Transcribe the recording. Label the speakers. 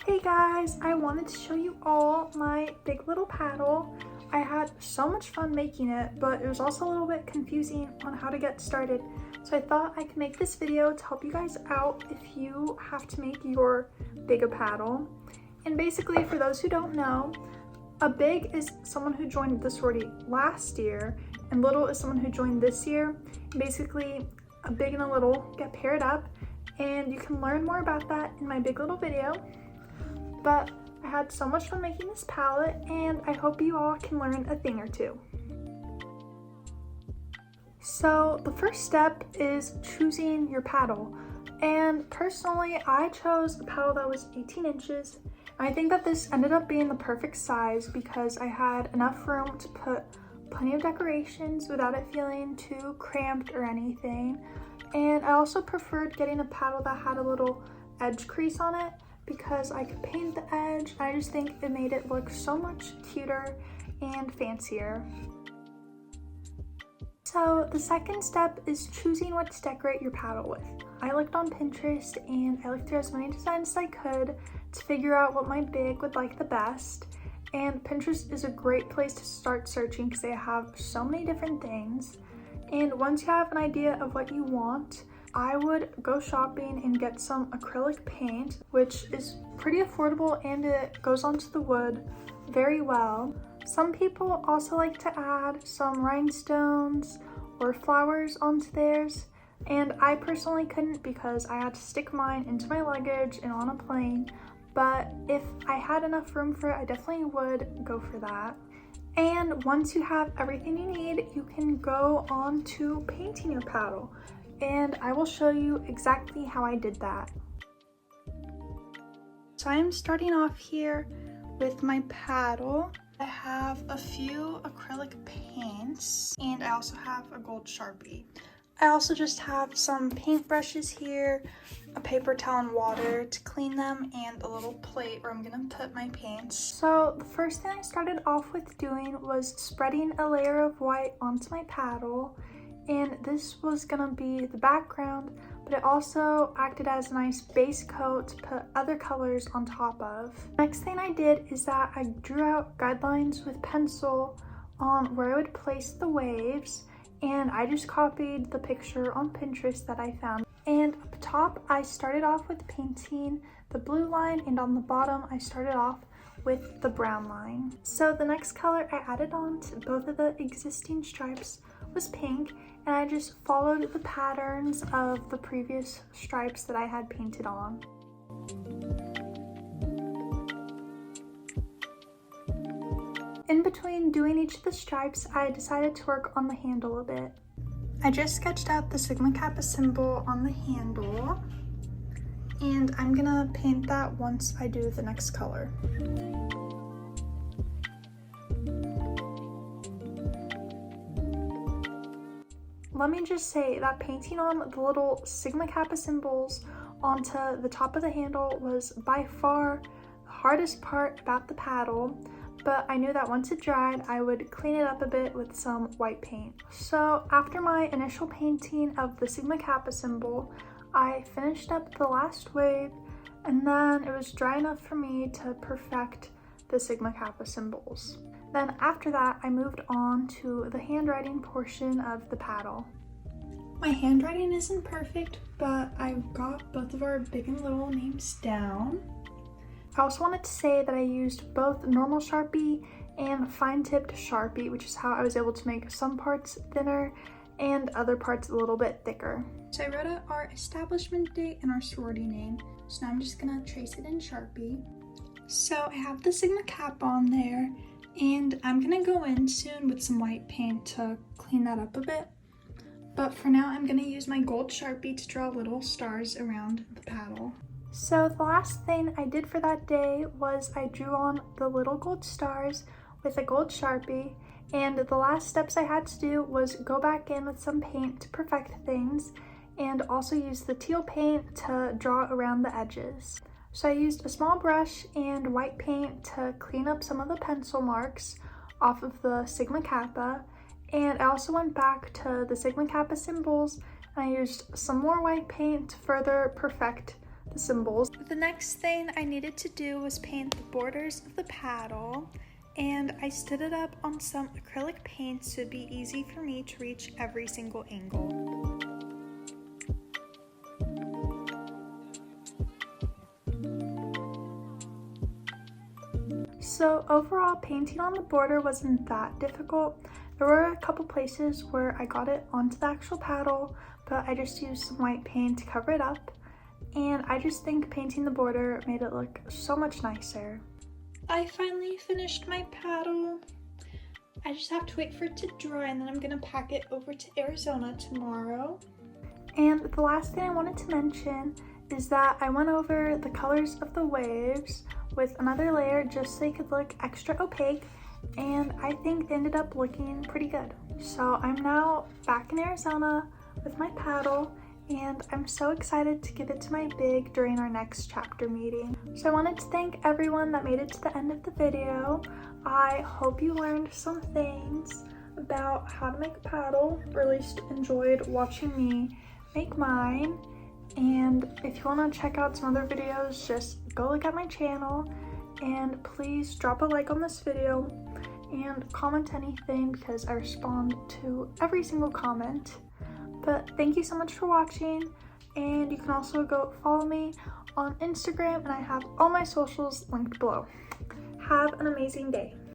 Speaker 1: Hey guys, I wanted to show you all my big little paddle. I had so much fun making it, but it was also a little bit confusing on how to get started. So I thought I could make this video to help you guys out if you have to make your big paddle. And basically, for those who don't know, a big is someone who joined the sorority last year, and little is someone who joined this year. Basically, a big and a little get paired up, and you can learn more about that in my big little video. But I had so much fun making this palette, and I hope you all can learn a thing or two. So the first step is choosing your paddle. And personally, I chose a paddle that was 18 inches. I think that this ended up being the perfect size because I had enough room to put plenty of decorations without it feeling too cramped or anything. And I also preferred getting a paddle that had a little edge crease on it because I could paint the edge. I just think it made it look so much cuter and fancier. So the second step is choosing what to decorate your paddle with. I looked on Pinterest and I looked through as many designs as I could to figure out what my big would like the best. And Pinterest is a great place to start searching because they have so many different things. And once you have an idea of what you want, I would go shopping and get some acrylic paint, which is pretty affordable and it goes onto the wood very well. Some people also like to add some rhinestones or flowers onto theirs, and I personally couldn't because I had to stick mine into my luggage and on a plane, but if I had enough room for it, I definitely would go for that. And once you have everything you need, you can go on to painting your paddle. And I will show you exactly how I did that. So I'm starting off here with my paddle. I have a few acrylic paints and I also have a gold Sharpie. I also just have some paint brushes here, a paper towel and water to clean them, and a little plate where I'm gonna put my paints. So the first thing I started off with doing was spreading a layer of white onto my paddle. And this was gonna be the background, but it also acted as a nice base coat to put other colors on top of. Next thing I did is that I drew out guidelines with pencil on where I would place the waves, and I just copied the picture on Pinterest that I found. And up top, I started off with painting the blue line, and on the bottom, I started off with the brown line. So the next color I added on to both of the existing stripes was pink, and I just followed the patterns of the previous stripes that I had painted on. In between doing each of the stripes, I decided to work on the handle a bit. I just sketched out the Sigma Kappa symbol on the handle, and I'm gonna paint that once I do the next color. Let me just say that painting on the little Sigma Kappa symbols onto the top of the handle was by far the hardest part about the paddle, but I knew that once it dried, I would clean it up a bit with some white paint. So after my initial painting of the Sigma Kappa symbol, I finished up the last wave, and then it was dry enough for me to perfect the Sigma Kappa symbols. Then after that, I moved on to the handwriting portion of the paddle. My handwriting isn't perfect, but I got both of our big and little names down. I also wanted to say that I used both normal Sharpie and fine-tipped Sharpie, which is how I was able to make some parts thinner and other parts a little bit thicker. So I wrote out our establishment date and our sorority name, so now I'm just gonna trace it in Sharpie. So I have the Sigma Kappa on there, and I'm gonna go in soon with some white paint to clean that up a bit. But for now, I'm gonna use my gold Sharpie to draw little stars around the paddle. So the last thing I did for that day was I drew on the little gold stars with a gold Sharpie, and the last steps I had to do was go back in with some paint to perfect things, and also use the teal paint to draw around the edges. So I used a small brush and white paint to clean up some of the pencil marks off of the Sigma Kappa, and I also went back to the Sigma Kappa symbols and I used some more white paint to further perfect the symbols. The next thing I needed to do was paint the borders of the paddle, and I stood it up on some acrylic paint so it'd be easy for me to reach every single angle. So overall, painting on the border wasn't that difficult. There were a couple places where I got it onto the actual paddle, but I just used some white paint to cover it up. And I just think painting the border made it look so much nicer. I finally finished my paddle. I just have to wait for it to dry, and then I'm gonna pack it over to Arizona tomorrow. And the last thing I wanted to mention is that I went over the colors of the waves with another layer just so they could look extra opaque, and I think they ended up looking pretty good. So I'm now back in Arizona with my paddle, and I'm so excited to give it to my big during our next chapter meeting. So I wanted to thank everyone that made it to the end of the video. I hope you learned some things about how to make a paddle, or at least enjoyed watching me make mine. And if you want to check out some other videos, just go look at my channel, and please drop a like on this video and comment anything because I respond to every single comment. But thank you so much for watching, and you can also go follow me on Instagram, and I have all my socials linked below. Have an amazing day.